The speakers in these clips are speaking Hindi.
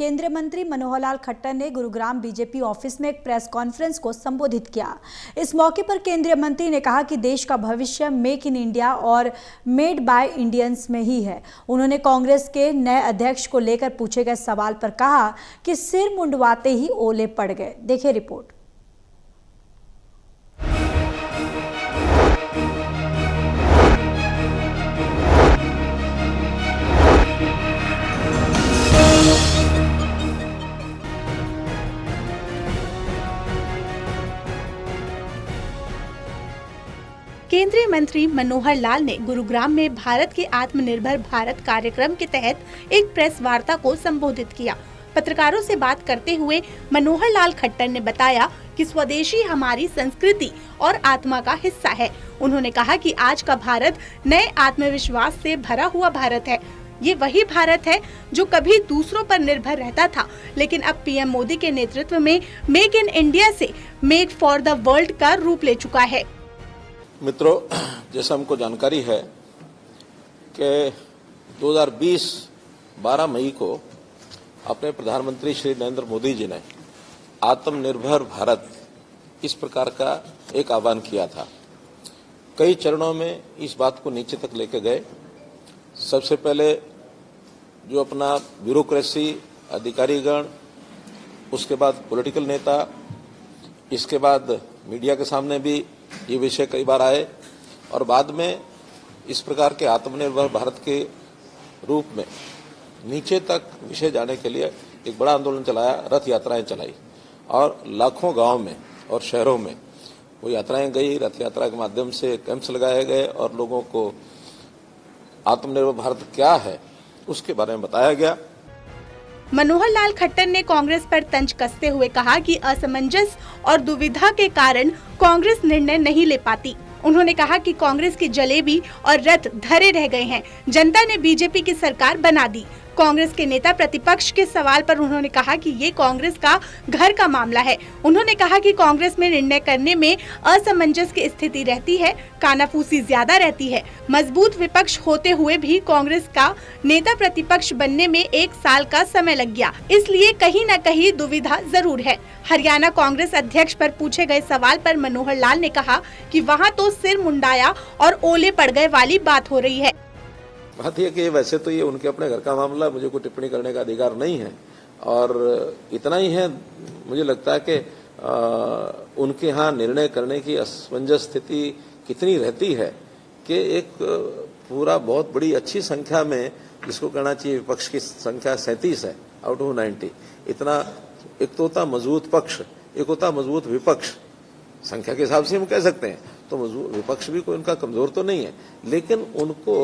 केंद्रीय मंत्री मनोहर लाल खट्टर ने गुरुग्राम बीजेपी ऑफिस में एक प्रेस कॉन्फ्रेंस को संबोधित किया। इस मौके पर केंद्रीय मंत्री ने कहा कि देश का भविष्य मेक इन इंडिया और मेड बाय इंडियंस में ही है। उन्होंने कांग्रेस के नए अध्यक्ष को लेकर पूछे गए सवाल पर कहा कि सिर मुंडवाते ही ओले पड़ गए। देखिए रिपोर्ट। केंद्रीय मंत्री मनोहर लाल ने गुरुग्राम में भारत के आत्मनिर्भर भारत कार्यक्रम के तहत एक प्रेस वार्ता को संबोधित किया। पत्रकारों से बात करते हुए मनोहर लाल खट्टर ने बताया कि स्वदेशी हमारी संस्कृति और आत्मा का हिस्सा है। उन्होंने कहा कि आज का भारत नए आत्मविश्वास से भरा हुआ भारत है। ये वही भारत है जो कभी दूसरों पर निर्भर रहता था, लेकिन अब पीएम मोदी के नेतृत्व में मेक इन इंडिया से मेक फॉर द वर्ल्ड का रूप ले चुका है। मित्रों, जैसा हमको जानकारी है कि 2020 12 मई को अपने प्रधानमंत्री श्री नरेंद्र मोदी जी ने आत्मनिर्भर भारत इस प्रकार का एक आह्वान किया था। कई चरणों में इस बात को नीचे तक लेके गए। सबसे पहले जो अपना ब्यूरोक्रेसी, अधिकारीगण, उसके बाद पॉलिटिकल नेता, इसके बाद मीडिया के सामने भी ये विषय कई बार आए और बाद में इस प्रकार के आत्मनिर्भर भारत के रूप में नीचे तक विषय जाने के लिए एक बड़ा आंदोलन चलाया, रथ यात्राएं चलाई और लाखों गांव में और शहरों में वो यात्राएं गई। रथ यात्रा के माध्यम से कैंप्स लगाए गए और लोगों को आत्मनिर्भर भारत क्या है उसके बारे में बताया गया। मनोहर लाल खट्टर ने कांग्रेस पर तंज कसते हुए कहा कि असमंजस और दुविधा के कारण कांग्रेस निर्णय नहीं ले पाती। उन्होंने कहा कि कांग्रेस की जलेबी और रथ धरे रह गए हैं। जनता ने बीजेपी की सरकार बना दी। कांग्रेस के नेता प्रतिपक्ष के सवाल पर उन्होंने कहा कि ये कांग्रेस का घर का मामला है। उन्होंने कहा कि कांग्रेस में निर्णय करने में असमंजस की स्थिति रहती है, कानाफूसी ज्यादा रहती है। मजबूत विपक्ष होते हुए भी कांग्रेस का नेता प्रतिपक्ष बनने में 1 साल का समय लग गया, इसलिए कहीं न कहीं दुविधा जरूर है। हरियाणा कांग्रेस अध्यक्ष पर पूछे गए सवाल पर मनोहर लाल ने कहा कि वहाँ तो सिर मुंडाया और ओले पड़ गए वाली बात हो रही है। बात यह कि वैसे तो ये उनके अपने घर का मामला, मुझे कोई टिप्पणी करने का अधिकार नहीं है और इतना ही है, मुझे लगता है कि उनके यहाँ निर्णय करने की असमंजस स्थिति कितनी रहती है कि एक पूरा बहुत बड़ी अच्छी संख्या में, जिसको कहना चाहिए विपक्ष की संख्या 37 है आउट ऑफ 90, इतना एक तो होता मजबूत पक्ष, एक होता मजबूत विपक्ष। संख्या के हिसाब से हम कह सकते हैं तो विपक्ष भी कोई उनका कमजोर तो नहीं है, लेकिन उनको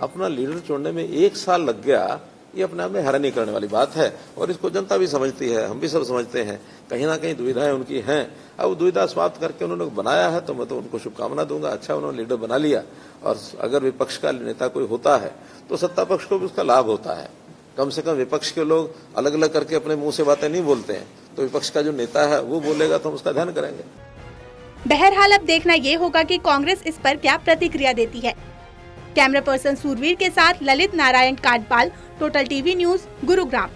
अपना लीडर चुनने में 1 साल लग गया, ये अपने आप में हैरानी करने वाली बात है और इसको जनता भी समझती है, हम भी सब समझते हैं। कहीं ना कहीं दुविधाएं उनकी हैं। अब दुविधा समाप्त करके उन्होंने बनाया है तो मैं तो उनको शुभकामना दूंगा। अच्छा, उन्होंने लीडर बना लिया और अगर विपक्ष का नेता कोई होता है तो सत्ता पक्ष को भी उसका लाभ होता है। कम से कम विपक्ष के लोग अलग अलग करके अपने मुंह से बातें नहीं बोलते हैं, तो विपक्ष का जो नेता है वो बोलेगा तो हम उसका ध्यान करेंगे। बहरहाल अब देखना ये होगा कि कांग्रेस इस पर क्या प्रतिक्रिया देती है। कैमरा पर्सन सूरवीर के साथ Lalit Narayan Katpal, total TV news, Gurugram.